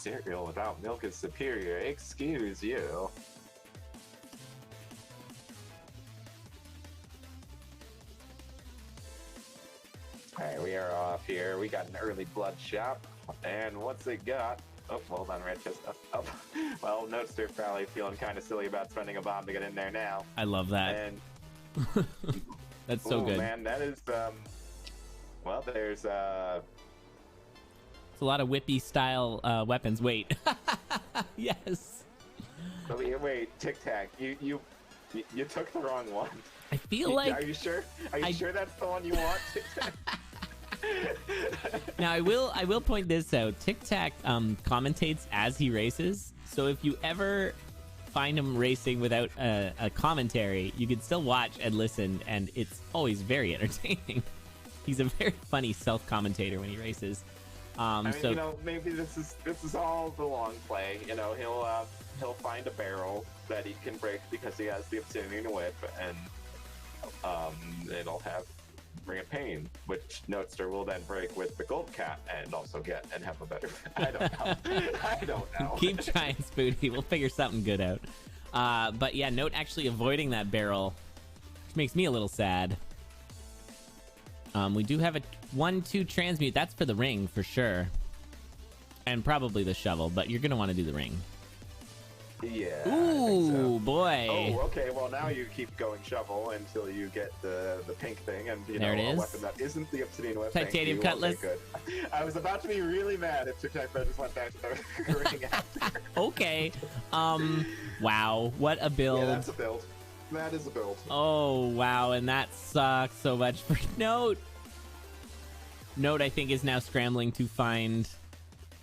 Cereal without milk is superior. Excuse you. Alright, we are off here. We got an early blood shop. And what's it got? Oh, hold on, Red just oh. Well, Note's probably feeling kind of silly about spending a bomb to get in there now. I love that. And that's so good. Man, that is well, there's it's a lot of whippy style weapons. Wait. Yes. Wait, Tic Tac, you took the wrong one. I feel like. Are you sure? Are you sure that's the one you want, Tic Tac? Now I will point this out. Tic Tac commentates as he races, so if you ever find him racing without a commentary, you can still watch and listen, and it's always very entertaining. He's a very funny self-commentator when he races. I mean, you know, maybe this is all the long play. You know, he'll find a barrel that he can break because he has the obsidian whip, and it'll have Ring of Pain, which Notester will then break with the gold cat and also get and have a better. I don't know. I don't know. Keep trying, Spooty. We'll figure something good out. But yeah, Note actually avoiding that barrel, which makes me a little sad. We do have a 1-2 transmute. That's for the ring for sure, and probably the shovel. But you're gonna want to do the ring. Yeah. Ooh, so. boy. Oh, okay. Well, now you keep going shovel until you get the pink thing, and you there know, it is. A weapon that isn't the obsidian whip. Titanium cutlass. Okay, good. I was about to be really mad if Tictacfoe just went back to the ring after. Okay. Wow. What a build. Yeah, that's a build. That is a build. Oh, wow. And that sucks so much for Note. Note, I think, is now scrambling to find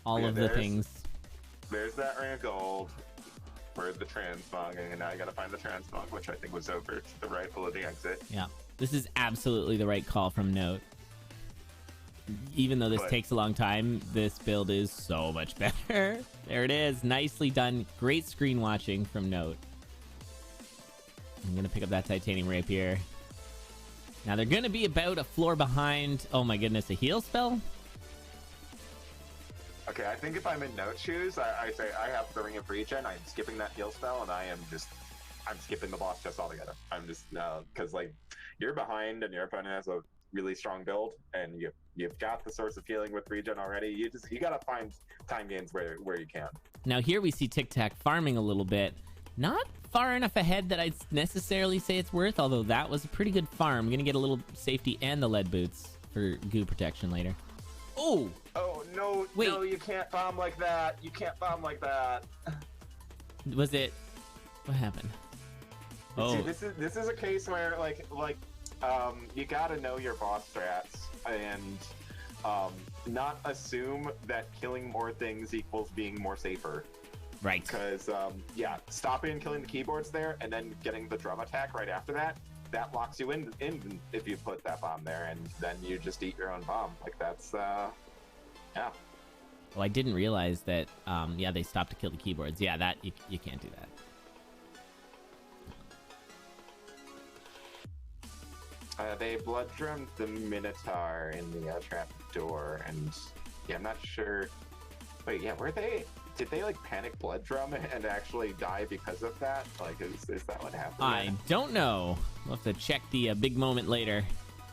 all of the things. There's that ring of gold. Where's the transmogging? And now I gotta find the transmog, which I think was over to the right below the exit. Yeah. This is absolutely the right call from Note. Even though this takes a long time, this build is so much better. There it is. Nicely done. Great screen watching from Note. I'm gonna pick up that titanium rapier. Now they're gonna be about a floor behind. Oh my goodness, a heal spell? Okay, I think if I'm in Note shoes, I say I have the Ring of Regen, I'm skipping that heal spell, and I'm skipping the boss chest altogether. I'm just, because, like, you're behind and your opponent has a really strong build, and you've got the source of healing with regen already. You gotta find time gains where you can. Now here we see Tic Tac farming a little bit. Not far enough ahead that I'd necessarily say it's worth, although that was a pretty good farm. I'm gonna get a little safety and the lead boots for goo protection later. Oh! Oh, no, wait. No, you can't bomb like that. You can't bomb like that. Was it... What happened? Oh. See, this is a case where, you gotta know your boss strats, and not assume that killing more things equals being more safer. Right. Because, stopping and killing the keyboards there, and then getting the drum attack right after that locks you in if you put that bomb there, and then you just eat your own bomb. Like, that's, yeah. Well, I didn't realize that, they stopped to kill the keyboards. Yeah, that, you can't do that. They blood drummed the Minotaur in the trap door, and, yeah, I'm not sure. Wait, yeah, did they, panic blood drum and actually die because of that? Like, is that what happened? I don't know. We'll have to check the big moment later.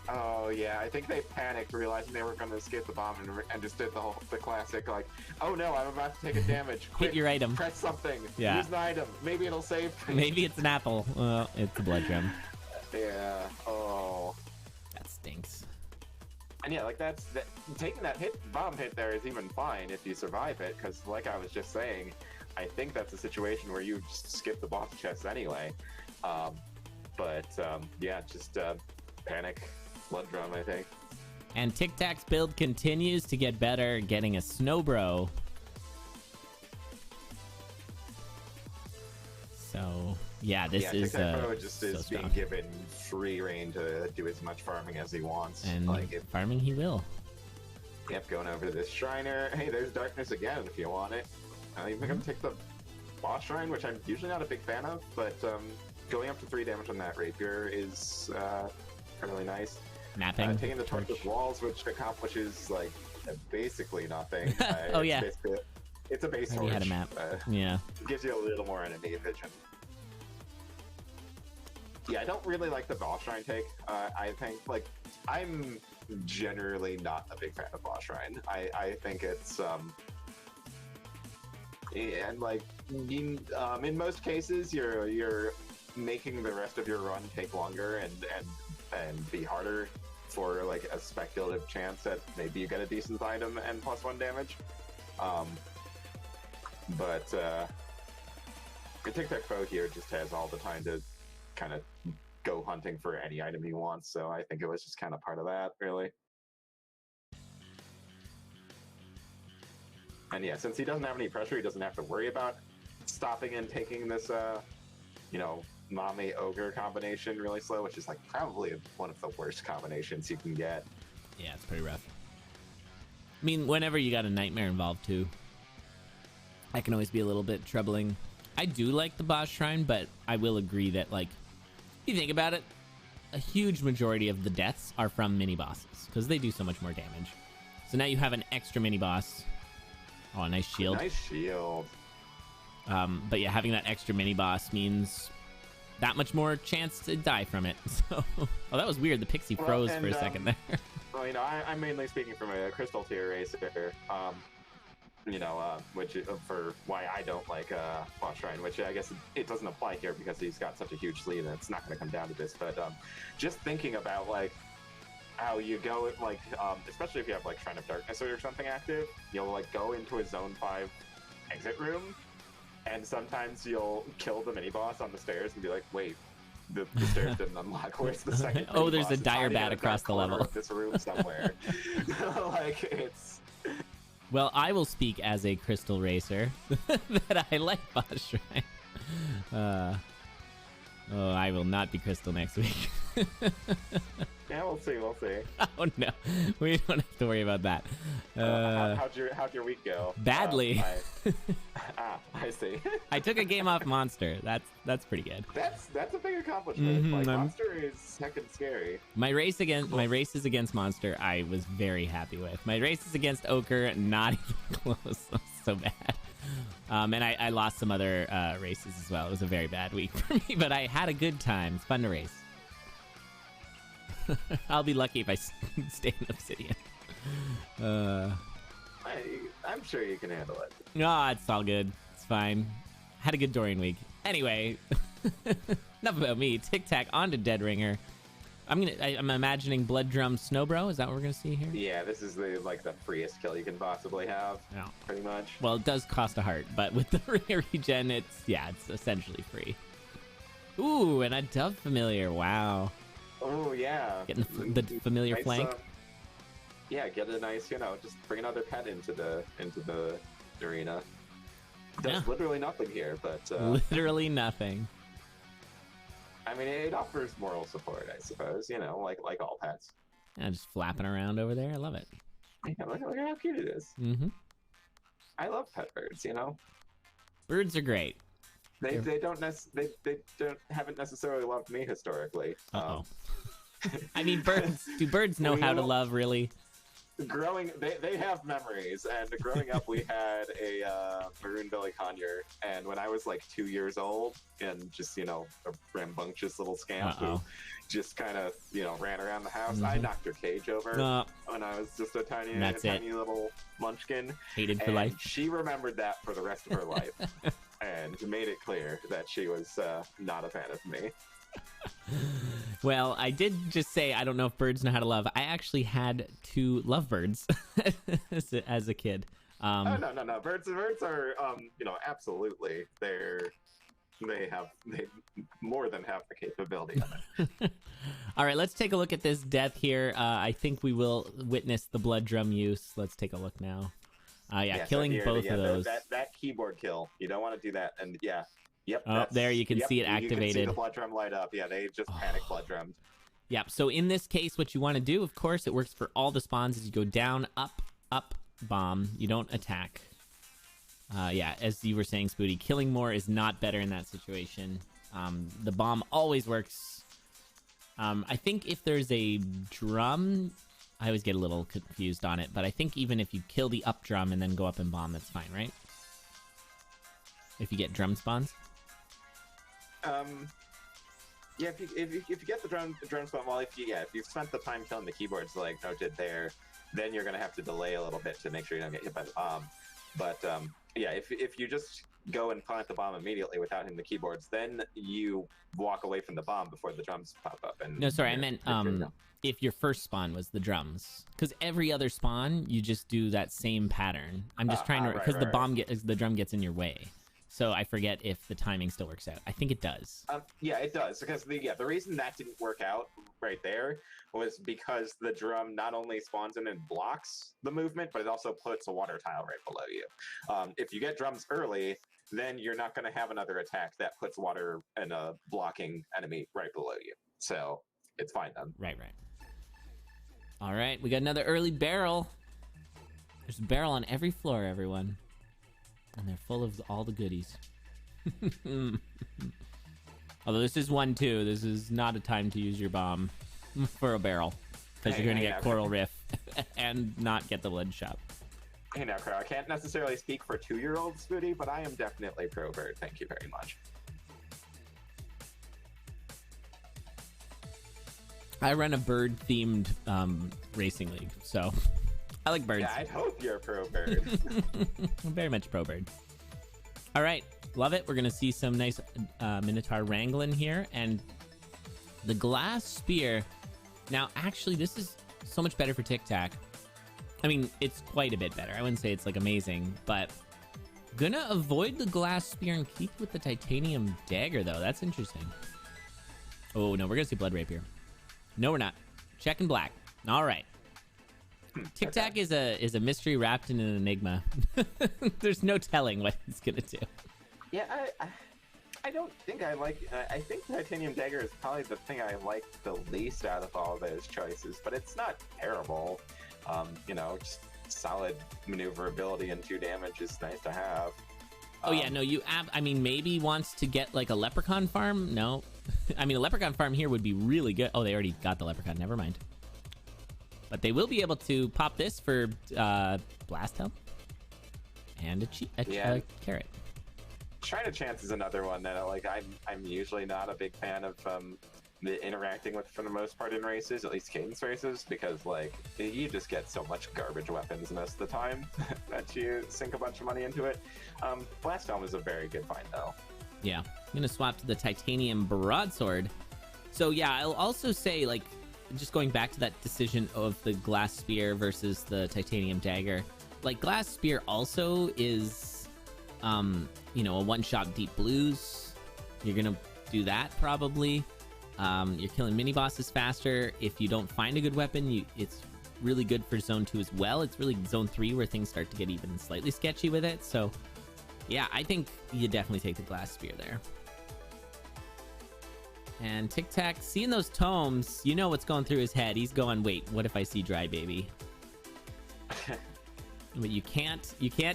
Oh, yeah, I think they panicked, realizing they were going to escape the bomb, and just did the classic, like, oh no, I'm about to take a damage. Quick, hit your item. Press something. Yeah. Use an item. Maybe it'll save me. Maybe it's an apple. Well, it's a blood drum. Yeah, oh. That stinks. And yeah, taking that bomb hit there is even fine if you survive it, because like I was just saying, I think that's a situation where you just skip the boss chest anyway. Just panic blood drum, I think. And Tic Tac's build continues to get better, getting a Snowbro. So yeah, this is Tictacfoe just is strong. being given free reign to do as much farming as he wants. And farming he will. Yep, going over to this Shriner. Hey, there's darkness again if you want it. I'm even gonna take the boss shrine, which I'm usually not a big fan of, but going up to 3 damage on that rapier is really nice. Mapping. Taking the torch with walls, which accomplishes basically nothing. Oh yeah. It's a base I torch. already had a map. Yeah. It gives you a little more enemy vision. Yeah, I don't really like the boss shrine take. I think, like, I'm generally not a big fan of boss shrine. I think it's, and like, in most cases, you're making the rest of your run take longer and be harder for, like, a speculative chance that maybe you get a decent item and +1 damage. But the Tictacfoe here just has all the time to kind of go hunting for any item he wants, so I think it was just kind of part of that, really. And yeah, since he doesn't have any pressure, he doesn't have to worry about stopping and taking this, you know, mommy ogre combination really slow, which is like probably one of the worst combinations you can get. Yeah, it's pretty rough. I mean, whenever you got a nightmare involved too, that can always be a little bit troubling. I do like the boss shrine, but I will agree that, like, if you think about it, a huge majority of the deaths are from mini bosses because they do so much more damage. So now you have an extra mini boss. Oh, a nice shield. Nice shield. But yeah, having that extra mini boss means that much more chance to die from it. So, oh, that was weird. The pixie froze for a second there. Well, you know, I'm mainly speaking from a crystal tier racer. You know, which for why I don't like boss shrine, which I guess it doesn't apply here because he's got such a huge lead, and it's not going to come down to this. But just thinking about, like, how you go, like, especially if you have, like, Shrine of Darkness or something active, you'll, like, go into a Zone 5 exit room, and sometimes you'll kill the mini boss on the stairs and be like, wait, the stairs didn't unlock. Where's the second? Oh, there's a dire bat across the level. This room somewhere. Like, it's. Well, I will speak as a crystal racer that I like boss shrine. Oh, I will not be crystal next week. Yeah, we'll see. We'll see. Oh no, we don't have to worry about that. How'd your week go? Badly. I see. I took a game off Monster. That's pretty good. That's a big accomplishment. Mm-hmm, like, Monster is heckin' scary. My races against Monster, I was very happy with. My races against Ochre, not even close. So bad. And I lost some other races as well. It was a very bad week for me, but I had a good time. It's fun to race. I'll be lucky if I stay in Obsidian. I'm sure you can handle it. No, it's all good. It's fine. Had a good Dorian week. Anyway, enough about me. Tic Tac on to Dead Ringer. I'm imagining Blood Drum Snowbro. Is that what we're gonna see here? Yeah, this is the freest kill you can possibly have. Yeah. Pretty much. Well, it does cost a heart, but with the Ringer regen, it's essentially free. Ooh, and a Dove Familiar. Wow. Oh yeah. Getting the familiar nice, flank. Yeah, get a nice, just bring another pet into the arena. Does literally nothing here, but literally nothing. I mean, it offers moral support, I suppose. Like all pets. Yeah, just flapping around over there. I love it. Yeah, look how cute it is. Mm-hmm. I love pet birds. Birds are great. They haven't necessarily loved me historically. Uh-oh. I mean, birds. Do birds know how to love, really? They have memories, and growing up, we had a maroon belly conure, and when I was like 2 years old, and just a rambunctious little scamp who just kind of ran around the house, I knocked her cage over when I was just a tiny little munchkin. Hated for life. She remembered that for the rest of her life, and made it clear that she was not a fan of me. Well, I did just say I don't know if birds know how to love. I actually had 2 lovebirds as a kid. Oh, no. Birds are absolutely they more than have the capability of it. All right, let's take a look at this death here. I think we will witness the blood drum use. Let's take a look now. Killing both of those. That keyboard kill. You don't want to do that. And yep. Oh, there you can see it activated. You can see the blood drum light up. Yeah, they just panic blood drummed. Yep. So in this case, what you want to do, of course, it works for all the spawns, is you go down, up, bomb. You don't attack. As you were saying, Spooty, killing more is not better in that situation. The bomb always works. I think if there's a drum, I always get a little confused on it, but I think even if you kill the up drum and then go up and bomb, that's fine, right? if you get drum spawns? Yeah, if you get the drum spawn, well, if you've spent the time killing the keyboards like noted there, then you're gonna have to delay a little bit to make sure you don't get hit by the bomb. But yeah, if you just go and plant the bomb immediately without hitting the keyboards, then you walk away from the bomb before the drums pop up. And no, sorry, I meant if your first spawn was the drums, because every other spawn you just do that same pattern. I'm just trying to, because the drum gets in your way. So I forget if the timing still works out. I think it does. Yeah, it does, because the reason that didn't work out right there was because the drum not only spawns in and blocks the movement, but it also puts a water tile right below you. If you get drums early, then you're not going to have another attack that puts water and a blocking enemy right below you. So it's fine then. Right. All right, we got another early barrel. There's a barrel on every floor, everyone. And they're full of all the goodies. Although this is 1-2. This is not a time to use your bomb for a barrel. Because you're going to get Coral Riff and not get the blood shop. Hey now, Crow, I can't necessarily speak for 2-year-olds, Foodie, but I am definitely pro-bird. Thank you very much. I run a bird-themed racing league, so I like birds. Yeah, I'd hope you're pro-bird. I'm very much pro-bird. All right, love it. We're going to see some nice Minotaur wrangling here, and the glass spear. Now, actually, this is so much better for Tic-Tac. I mean, it's quite a bit better. I wouldn't say it's, like, amazing, but gonna avoid the glass spear and keep with the titanium dagger, though. That's interesting. Oh, no, we're gonna see blood rapier. No, we're not. Check in black. All right. Tic-Tac is a mystery wrapped in an enigma. There's no telling what he's gonna do. Yeah, I don't think I like... I think Titanium Dagger is probably the thing I like the least out of all those choices, but it's not terrible. You know, just solid maneuverability and 2 damage is nice to have. Oh, yeah, no, I mean, maybe wants to get, like, a leprechaun farm? No. I mean, a leprechaun farm here would be really good. Oh, they already got the leprechaun. Never mind. But they will be able to pop this for blast help and a carrot. China Chance is another one that I'm usually not a big fan of the interacting with for the most part in races, at least cadence races, because like you just get so much garbage weapons most of the time that you sink a bunch of money into it. Blast Helm is a very good find though. Yeah, I'm gonna swap to the titanium broadsword. So yeah, I'll also say, like, just going back to that decision of the glass spear versus the titanium dagger, like glass spear also is you know, a one-shot deep blues. You're gonna do that probably. You're killing mini bosses faster. If you don't find a good weapon, it's really good for zone 2 as well. It's really zone 3 where things start to get even slightly sketchy with it. So yeah, I think you definitely take the glass spear there. And Tic-Tac, seeing those tomes, you know what's going through his head. He's going, wait, what if I see Dry Baby? But you can't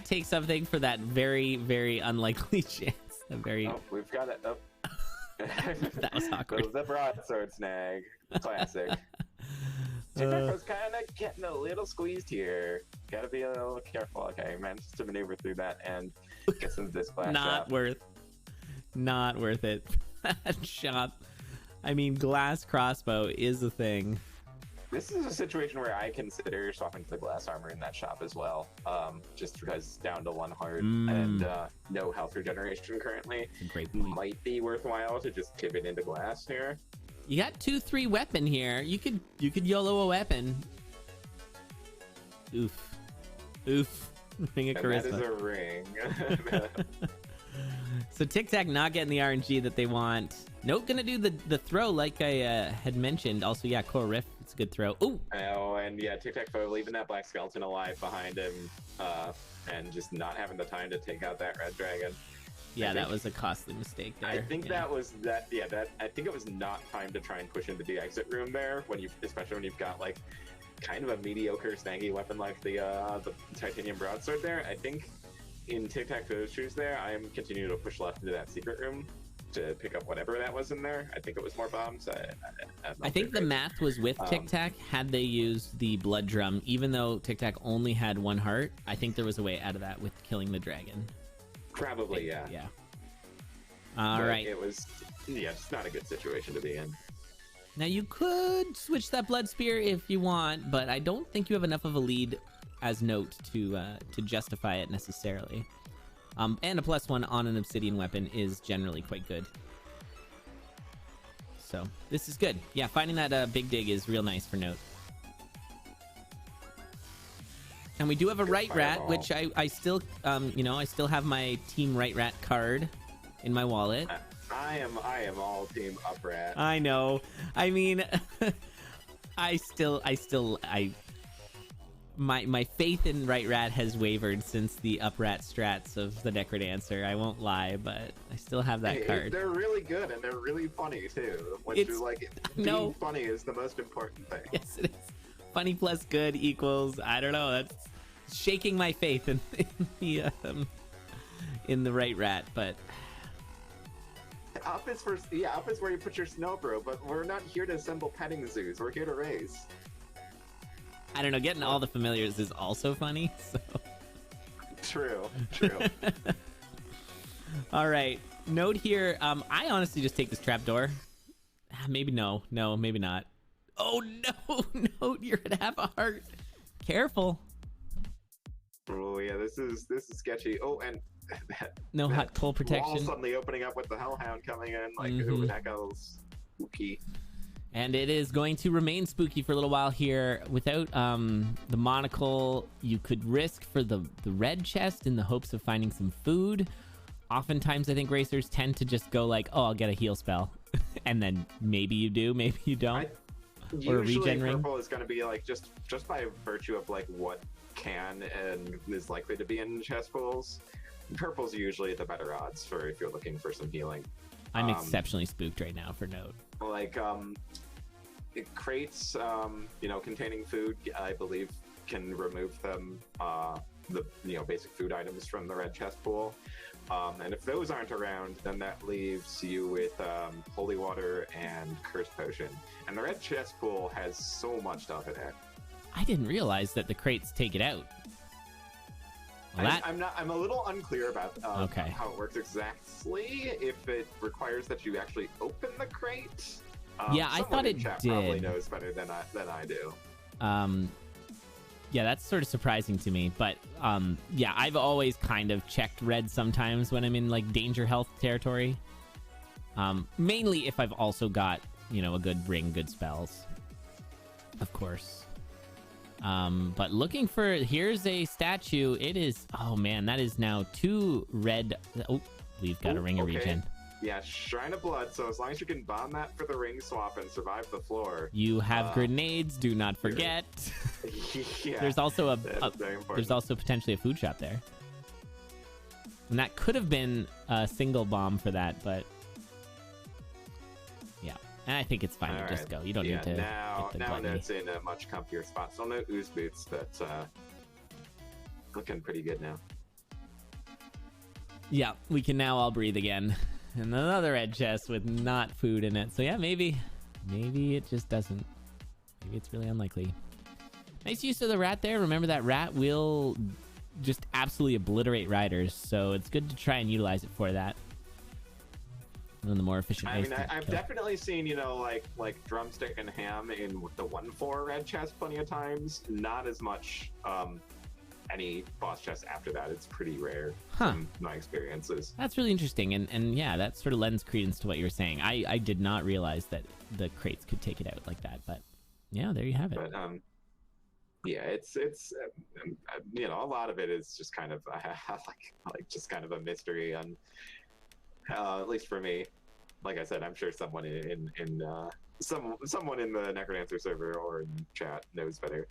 take something for that very, very unlikely chance. A very... Oh, we've got it. Oh. That was awkward. The broadsword snag. Classic. Tic-Tac was kind of getting a little squeezed here. Gotta be a little careful. Okay, managed to maneuver through that and get some disc flash Not worth it. That shot. I mean, glass crossbow is a thing. This is a situation where I consider swapping to the glass armor in that shop as well, just because it's down to 1 heart and no health regeneration currently. Great point. Might be worthwhile to just pivot into glass here. You got 2-3 weapon here. You could YOLO a weapon. Oof. Ring of charisma. That is a ring. So Tic-Tac not getting the RNG that they want. Nope, gonna do the throw like I had mentioned. Also, yeah, Core Riff, it's a good throw. Ooh. Oh, and yeah, Tic-Tac-Foe leaving that black skeleton alive behind him, and just not having the time to take out that red dragon. Yeah, that was a costly mistake there. I think I think it was not time to try and push into the exit room there, especially when you've got like kind of a mediocre snaggy weapon like the titanium broadsword there. I think in Tic-Tac-Foe's shoes there, I am continuing to push left into that secret room to pick up whatever that was in there. I think it was more bombs. I think the math was with Tic-Tac. Had they used the blood drum, even though Tic-Tac only had 1 heart, I think there was a way out of that with killing the dragon. Probably, yeah. Yeah. All right. It was, yeah, it's not a good situation to be in. Now you could switch that blood spear if you want, but I don't think you have enough of a lead as note to justify it necessarily. And a +1 on an obsidian weapon is generally quite good. So this is good. Yeah, finding that big dig is real nice for note. And we do have a right rat, which I still, I still have my team right rat card in my wallet. I am all team up rat. I know. I mean, my faith in right rat has wavered since the up rat strats of the Necrodancer. I won't lie, but I still have that card. They're really good and they're really funny too. Which is like, being funny is the most important thing. Yes, it is. Funny plus good equals, I don't know, that's shaking my faith in the right rat, but up is where you put your snow bro, but we're not here to assemble petting zoos, we're here to raise. I don't know, getting all the familiars is also funny, so true. All right, note here, I honestly just take this trapdoor. Maybe maybe not. Oh no, no, you're gonna have a heart. Careful. Oh yeah, this is sketchy. Oh, and no hot coal protection. Wall suddenly opening up with the Hellhound coming in. Like, who the heck else? Spooky. And it is going to remain spooky for a little while here. Without the monocle, you could risk for the red chest in the hopes of finding some food. Oftentimes, I think racers tend to just go like, "Oh, I'll get a heal spell," and then maybe you do, maybe you don't. Usually purple is going to be like just by virtue of like what can and is likely to be in chest pools. Purple's usually the better odds for if you're looking for some healing. I'm exceptionally spooked right now for note. Like crates, containing food, I believe can remove them the basic food items from the red chest pool. And if those aren't around, then that leaves you with holy water and curse potion. And the red chest pool has so much stuff in it. I didn't realize that the crates take it out. Well, I'm a little unclear about okay. how it works exactly. If it requires that you actually open the crate. Yeah, I thought it did. Probably knows better than I do. Yeah, that's sort of surprising to me, but yeah, I've always kind of checked red sometimes when I'm in like danger health territory. Mainly if I've also got, a good ring, good spells, of course. But looking for, here's a statue. It is, oh man, that is now 2 red. Oh, we've got a ring of regen. Yeah, Shrine of Blood, so as long as you can bomb that for the ring swap and survive the floor. You have grenades, do not forget. Yeah, there's also there's also potentially a food shop there. And that could have been a single bomb for that, but yeah. And I think it's fine to just go. You don't need to now it's in a much comfier spot. Still no ooze boots, but looking pretty good now. Yeah, we can now all breathe again. And another red chest with not food in it. So yeah, maybe it just doesn't. Maybe it's really unlikely. Nice use of the rat there. Remember that rat will just absolutely obliterate riders. So it's good to try and utilize it for that. One of the more efficient ways. I mean, I've definitely seen, like drumstick and ham in the 1/4 red chest plenty of times. Not as much any boss chests after that. It's pretty rare from my experiences. That's really interesting, and yeah, that sort of lends credence to what you were saying. I did not realize that the crates could take it out like that, but yeah, there you have it. But yeah, it's a lot of it is just kind of like just kind of a mystery on at least for me. Like I said, I'm sure someone someone in the Necrodancer server or in chat knows better.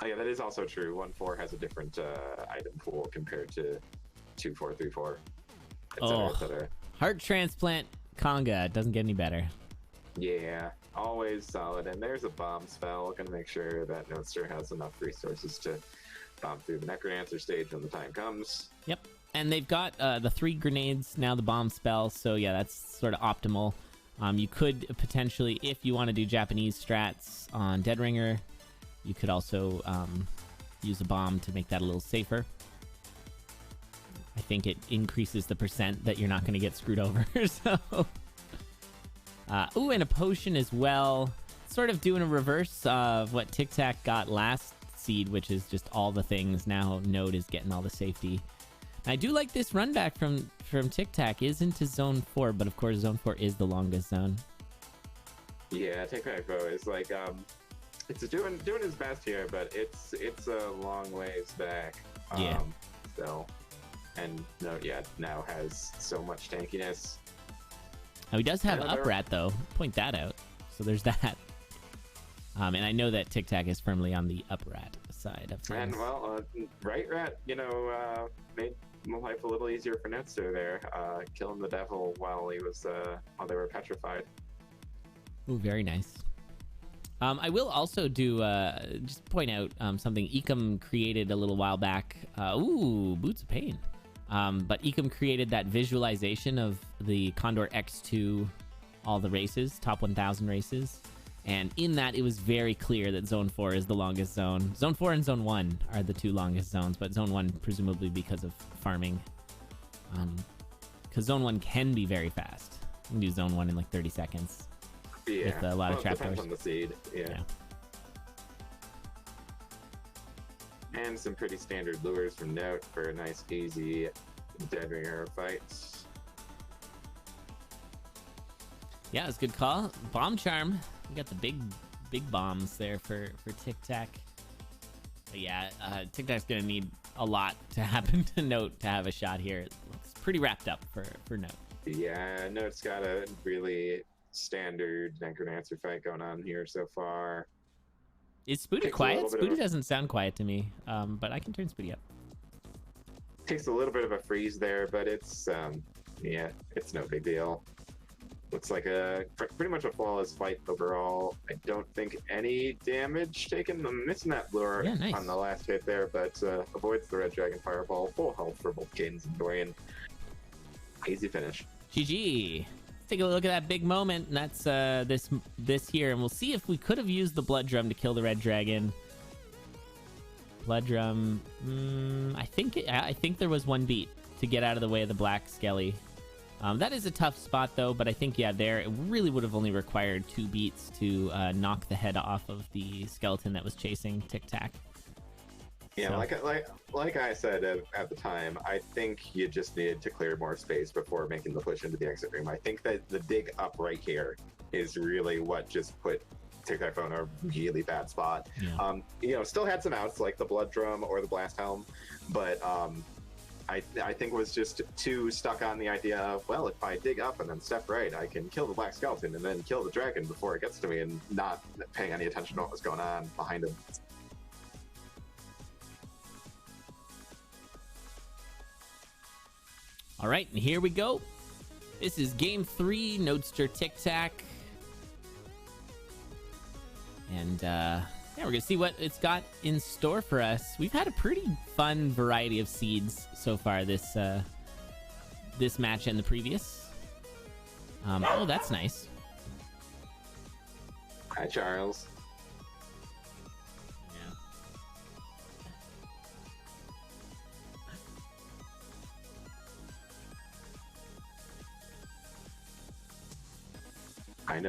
Oh yeah, that is also true. 1/4 has a different item pool compared to 2/4, 3/4, etc. Heart transplant conga. It doesn't get any better. Yeah, always solid. And there's a bomb spell. Gonna make sure that Noster has enough resources to bomb through the Necrodancer stage when the time comes. Yep. And they've got the 3 grenades, now the bomb spell. So yeah, that's sort of optimal. You could potentially, if you want to do Japanese strats on Deadringer, you could also use a bomb to make that a little safer. I think it increases the percent that you're not going to get screwed over. So, ooh, and a potion as well. Sort of doing a reverse of what Tic Tac got last seed, which is just all the things. Now Node is getting all the safety. I do like this run back from Tic Tac is into Zone 4, but of course Zone 4 is the longest zone. Yeah, Tictacfoe is like it's doing his best here, but it's a long ways back. Yeah. So, and Node now has so much tankiness. Now he does have Uprat though. Point that out. So there's that. And I know that Tic Tac is firmly on the Uprat side of things. And well, Right Rat, made life a little easier for Netsu there, killing the devil while they were petrified. Ooh, very nice. I will also do just point out something Ecom created a little while back. Ooh, Boots of Pain. But Ecom created that visualization of the CoNDOR XII, all the races, top 1,000 races. And in that, it was very clear that Zone 4 is the longest zone. Zone 4 and Zone 1 are the two longest zones, but Zone 1 presumably because of farming. Because Zone 1 can be very fast. You can do Zone 1 in like 30 seconds. Yeah, with a lot of trapdoors. Depends on the seed, yeah. And some pretty standard lures from Note for a nice, easy dead ringer fight. Yeah, it's a good call. Bomb Charm. We got the big bombs there for Tic Tac. But yeah, Tic Tac's gonna need a lot to happen to Note to have a shot here. It looks pretty wrapped up for Note. Yeah, Note's got a really standard Necromancer fight going on here so far. Is Spooty quiet? Spooty doesn't sound quiet to me, but I can turn Spooty up. Takes a little bit of a freeze there, but it's it's no big deal. Looks like pretty much a flawless fight overall. I don't think any damage taken. I'm missing that lure on the last hit there, but avoids the Red Dragon Fireball. Full health for both Cadence and Dorian. Easy finish. GG. Let's take a look at that big moment, and that's this here, and we'll see if we could have used the Blood Drum to kill the Red Dragon. Blood Drum. I think there was one beat to get out of the way of the Black Skelly. That is a tough spot, though, but I think, there, it really would have only required 2 beats to knock the head off of the skeleton that was chasing Tic Tac. Yeah, so. like I said at the time, I think you just needed to clear more space before making the push into the exit room. I think that the dig up right here is really what just put Tictacfoe in a really bad spot. Yeah. Still had some outs, like the Blood Drum or the Blast Helm, but... I think was just too stuck on the idea of, well, if I dig up and then step right, I can kill the Black Skeleton and then kill the dragon before it gets to me, and not paying any attention to what was going on behind him. All right, and here we go. This is Game 3, Nodester Tic Tac. And, we're going to see what it's got in store for us. We've had a pretty fun variety of seeds so far this match and the previous. Oh, that's nice. Hi, Charles. Yeah. I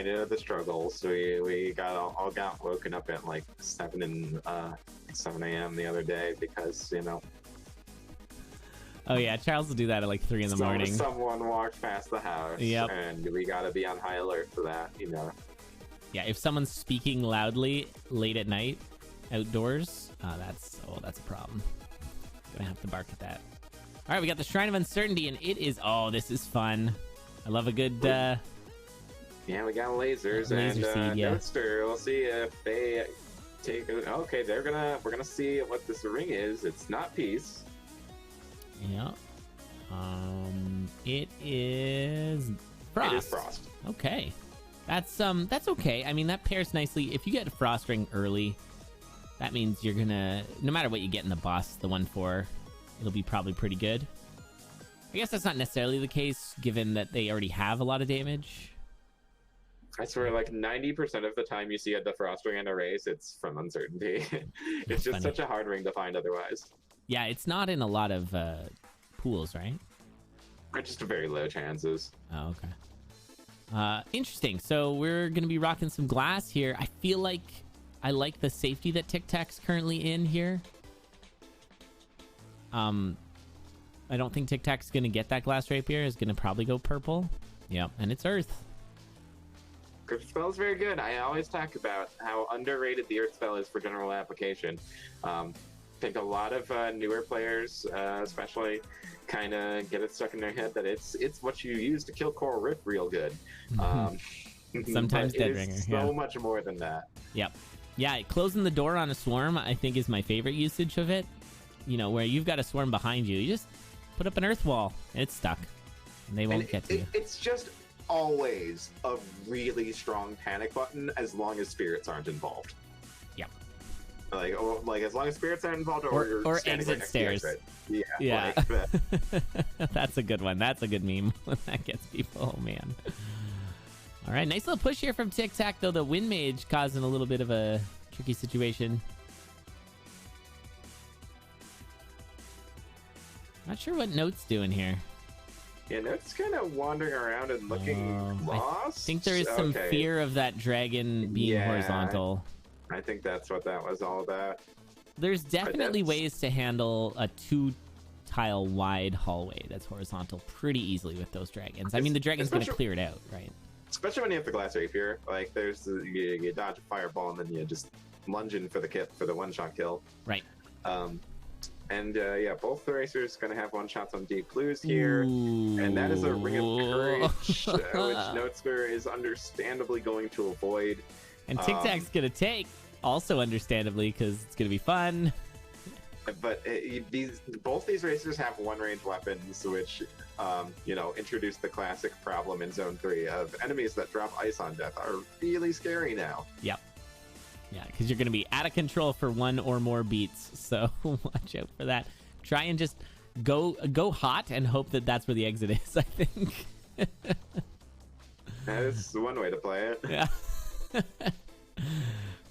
know the struggles. We all got woken up at like 7 a.m. the other day because Oh yeah, Charles will do that at like 3 in the morning. Someone walked past the house. Yep. And we gotta be on high alert for that. Yeah, if someone's speaking loudly late at night outdoors, that's a problem. Gonna have to bark at that. All right, we got the Shrine of Uncertainty, and it is this is fun. I love a good. Yeah, we got lasers and seed, Nodester. We'll see if they take. Okay, we're gonna see what this ring is. It's not peace. Yeah. It is frost. It is frost. Okay. That's okay. I mean, that pairs nicely. If you get a frost ring early, that means you're gonna, no matter what you get in the boss, the 1/4, it'll be probably pretty good. I guess that's not necessarily the case, given that they already have a lot of damage. I swear, like 90% of the time you see the frost ring in a race, it's from Uncertainty. It's just such a hard ring to find otherwise. Yeah, it's not in a lot of pools, right? Or just very low chances. Oh, okay. Interesting. So we're going to be rocking some glass here. I feel like I like the safety that Tic-Tac's currently in here. I don't think Tic-Tac's going to get that glass rapier. Is going to probably go purple. Yep, and it's Earth. Earth spell is very good. I always talk about how underrated the Earth spell is for general application. I think a lot of newer players, especially, kind of get it stuck in their head that it's what you use to kill Coral Rift real good. Sometimes Deadringer. So much more than that. Yep. Yeah, closing the door on a swarm, I think, is my favorite usage of it. You know, where you've got a swarm behind you, you just put up an earth wall, and it's stuck. And they won't get to you. It's just always a really strong panic button as long as spirits aren't involved. Yep. Like as long as spirits aren't involved, or you're standing exit right stairs. Exit. Yeah. Yeah. Like, that's a good one. That's a good meme when that gets people. Oh man. All right, nice little push here from Tic-Tac, though the Wind Mage causing a little bit of a tricky situation. Not sure what Note's doing here. Yeah, Note's kind of wandering around and looking lost. I think there is some fear of that dragon being horizontal. I think that's what that was all about. There's definitely ways to handle a 2-tile wide hallway that's horizontal pretty easily with those dragons. I mean, the dragon's going to clear it out, right? Especially when you have the glass rapier. Like, there's you dodge a fireball and then you just lunge in for the one-shot kill. Right. And yeah, both the racers going to have one shots on deep blues here. Ooh. And that is a Ring of Courage, which Notester is understandably going to avoid. And Tic-Tac's going to take, also understandably, because it's going to be fun. But both these racers have one-range weapons, which, introduce the classic problem in Zone 3 of enemies that drop ice on death are really scary now. Yep. Yeah, because you're going to be out of control for one or more beats, so watch out for that. Try and just go hot and hope that that's where the exit is, I think. That is one way to play it. Yeah.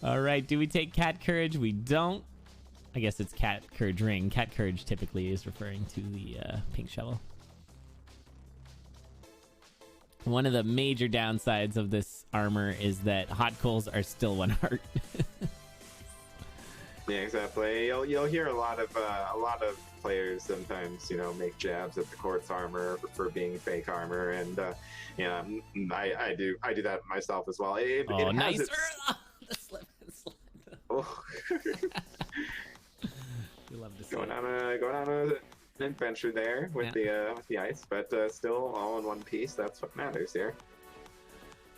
All right, do we take Cat Courage? We don't. I guess it's Cat Courage Ring. Cat Courage typically is referring to the pink shovel. One of the major downsides of this armor is that hot coals are still 1 heart. Yeah, exactly. You'll hear a lot of players sometimes, make jabs at the quartz armor for being fake armor, and I do that myself as well. It nice! Has The slip and slide. Oh. We love to see going on an adventure there with the ice, but still all in one piece. That's what matters here.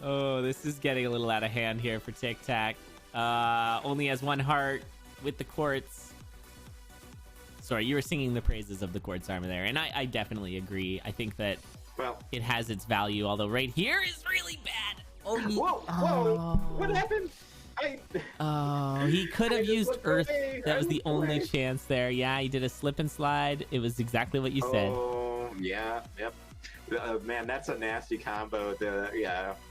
Oh, this is getting a little out of hand here for Tic-Tac. Only has 1 heart with the quartz. Sorry, you were singing the praises of the quartz armor there, and I definitely agree. I think that it has its value, although right here is really bad. Oh, whoa! What happened? He could have used Earth. That was the only chance there. Yeah, he did a slip and slide. It was exactly what you said. Oh, yeah, yep. Man, that's a nasty combo.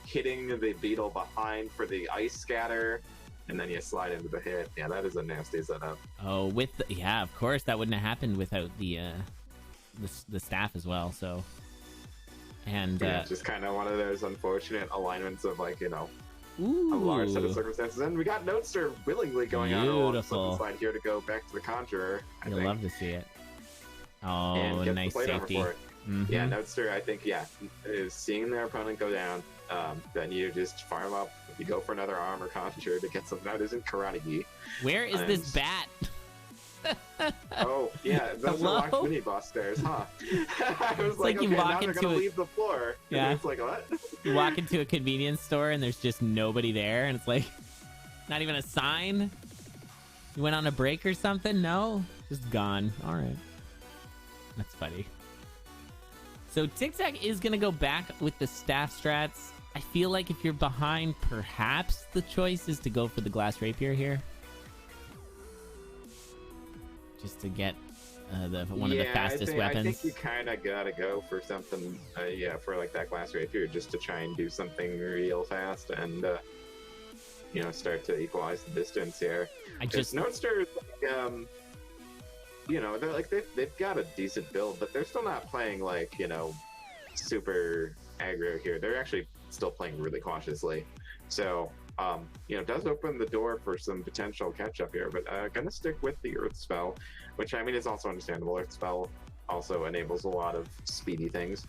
Hitting the beetle behind for the ice scatter, and then you slide into the hit. Yeah, that is a nasty setup. Oh, of course, that wouldn't have happened without the staff as well. So, and just kind of one of those unfortunate alignments of Ooh. a large set of circumstances. And we got Notester willingly going on a slip and slide here to go back to the Conjurer. You'll love to see it. Oh, and nice safety. Mm-hmm. Yeah, Notester, I think, is seeing their opponent go down. Then you just farm up. You go for another armor Conjurer to get some. That isn't Karate-gi. Where is this bat? Oh, yeah, that's the locked mini boss stairs, huh? I was like you walk into gonna leave the floor. Yeah. And it's like, what? You walk into a convenience store and there's just nobody there, and it's like, not even a sign? You went on a break or something? No? Just gone. All right. That's funny. So Tic-Tac is going to go back with the staff strats. I feel like if you're behind, perhaps the choice is to go for the glass rapier here. Just to get one of the fastest weapons. I think you kind of gotta go for something, for like that glass rapier, just to try and do something real fast and, start to equalize the distance here. Notester, they're like they've got a decent build, but they're still not playing like super aggro here. They're actually still playing really cautiously. So does open the door for some potential catch up here, but gonna stick with the Earth Spell, which I mean is also understandable. Earth Spell also enables a lot of speedy things.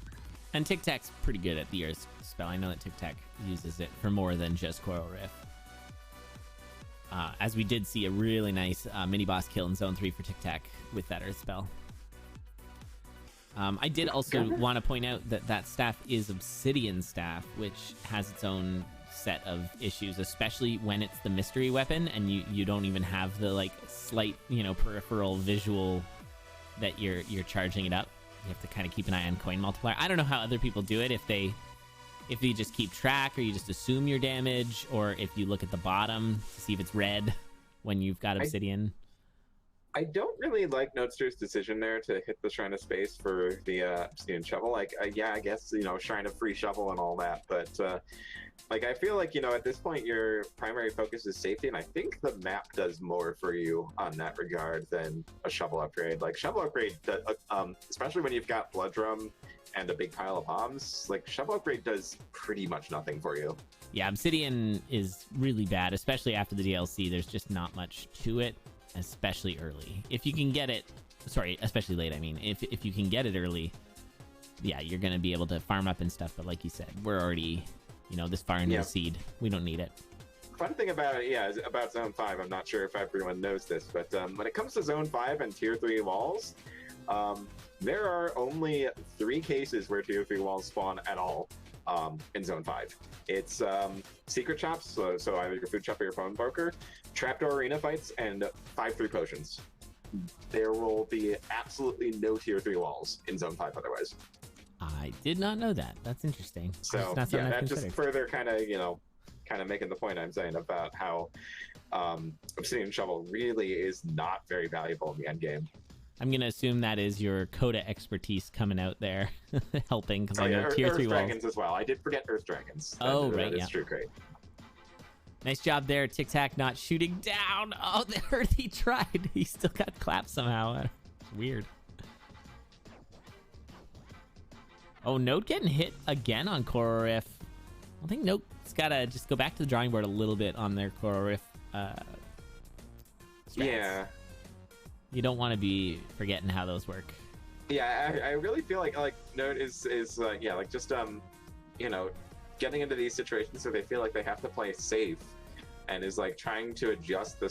And Tic-Tac's pretty good at the Earth Spell. I know that Tic-Tac uses it for more than just Coral Rift. As we did see a really nice mini boss kill in Zone 3 for Tic-Tac with that Earth Spell. I did also want to point out that that staff is Obsidian staff, which has its own set of issues, especially when it's the mystery weapon and you don't even have the like slight peripheral visual that you're charging it up. You have to kind of keep an eye on coin multiplier. I don't know how other people do it, if you just keep track or you just assume your damage, or if you look at the bottom to see if it's red when you've got Obsidian. I don't really like Notester's decision there to hit the Shrine of Space for the Obsidian Shovel. Like, I guess, Shrine of Free Shovel and all that, but I feel like, at this point, your primary focus is safety, and I think the map does more for you on that regard than a Shovel upgrade. Like, Shovel upgrade, especially when you've got Blood Drum and a big pile of bombs, like, Shovel upgrade does pretty much nothing for you. Yeah, Obsidian is really bad, especially after the DLC. There's just not much to it, especially early. If you can get it, especially late, I mean. If you can get it early, yeah, you're going to be able to farm up and stuff, but like you said, we're already... this far into the seed. We don't need it. Fun thing about it, is about Zone 5, I'm not sure if everyone knows this, but when it comes to Zone 5 and Tier 3 walls, there are only 3 cases where Tier 3 walls spawn at all in Zone 5. It's Secret Shops, so either your Food Shop or your Phone Broker, Trapdoor Arena Fights, and 5-3 Potions. There will be absolutely no Tier 3 walls in Zone 5 otherwise. I did not know that. That's interesting. So yeah, that just further kind of making the point I'm saying about how Obsidian Shovel really is not very valuable in the end game. I'm gonna assume that is your Coda expertise coming out there, helping. Because I know Tier 3 Earth Dragons as well. I did forget Earth Dragons. Right, that is true. Great. Nice job there, Tic-Tac, not shooting down. Oh, the Earth he tried. He still got clapped somehow. It's weird. Oh, Note getting hit again on Coral Rift. I think Note's got to just go back to the drawing board a little bit on their Coral Rift strats. Yeah. You don't want to be forgetting how those work. Yeah, I really feel like Note is just getting into these situations where they feel like they have to play safe, and is like trying to adjust the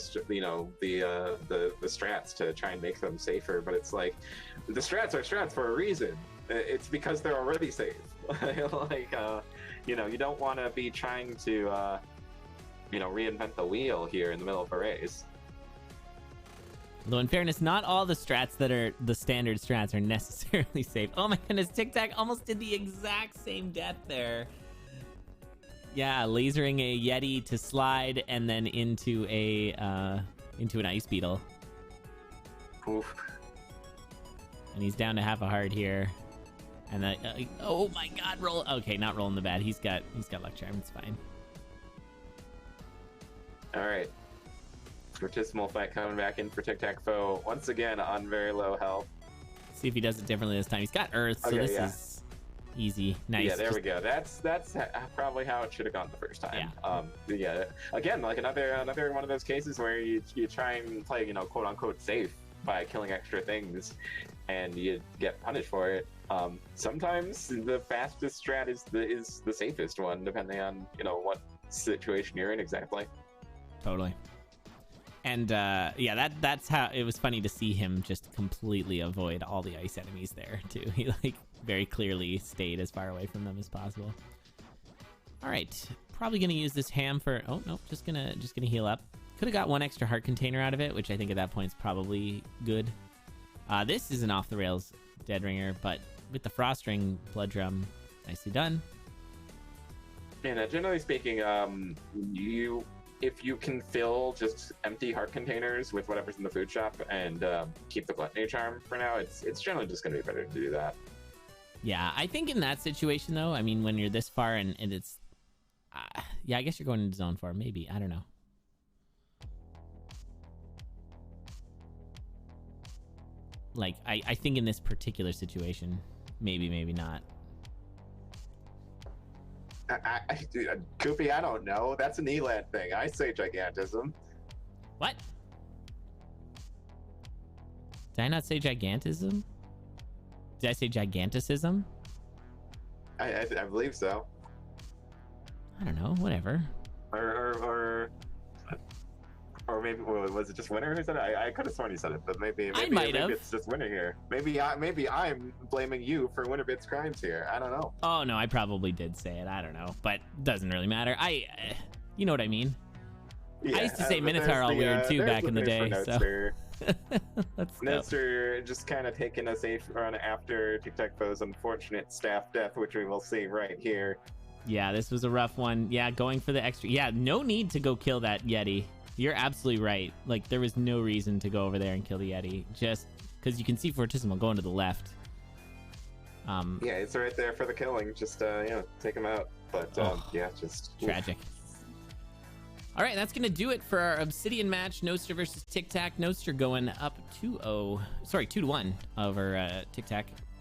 strats to try and make them safer. But it's like the strats are strats for a reason. It's because they're already safe. You don't want to be trying to, reinvent the wheel here in the middle of a race. Though in fairness, not all the strats that are the standard strats are necessarily safe. Oh my goodness, Tic-Tac almost did the exact same death there. Yeah, lasering a Yeti to slide and then into an Ice Beetle. Oof. And he's down to half a heart here. And oh my god, roll. Okay, not rolling the bad. He's got luck charm. It's fine. All right. Fortissimo fight coming back in for Tictacfoe once again on very low health. See if he does it differently this time. He's got Earth, so this is easy. Nice. Yeah, there we go. That's probably how it should have gone the first time. Yeah. Again, like another one of those cases where you try and play quote unquote safe by killing extra things, and you get punished for it. Sometimes the fastest strat is the safest one, depending on what situation you're in exactly. Totally. And that's how it was funny to see him just completely avoid all the ice enemies there too. He very clearly stayed as far away from them as possible. All right, probably gonna use this ham for. Oh no, just gonna heal up. Could have got one extra heart container out of it, which I think at that point is probably good. This is an off the rails Dead Ringer, but with the Frost Ring Blood Drum, nicely done. And generally speaking, if you can fill just empty heart containers with whatever's in the food shop and keep the Gluttony Charm for now, it's generally just going to be better to do that. Yeah, I think in that situation, though, I mean, when you're this far and it's... yeah, I guess you're going into Zone 4, maybe. I don't know. Like, I think in this particular situation, maybe not. Goofy, I don't know. That's an Eland thing. I say gigantism. What? Did I not say gigantism? Did I say giganticism? I believe so. I don't know. Whatever. Or maybe was it just Winter who said it? I could have sworn he said it, but maybe it's just Winter here. Maybe I'm blaming you for Winterbit's crimes here. I don't know. Oh no, I probably did say it. I don't know, but doesn't really matter. You know what I mean. Yeah, I used to say Minotaur all weird too back in the day. So let's go. Noster just kind of taking a safe run after Tictacfoe's unfortunate staff death, which we will see right here. Yeah, this was a rough one. Yeah, going for the extra. Yeah, no need to go kill that Yeti. You're absolutely right. Like, there was no reason to go over there and kill the Yeti. Just because you can see Fortissimo going to the left. Yeah, it's right there for the killing. Just, take him out. But, yeah, just... Tragic. All right, that's going to do it for our Obsidian match. Noster versus Tic Tac. Noster going up 2-1 over Tic Tac.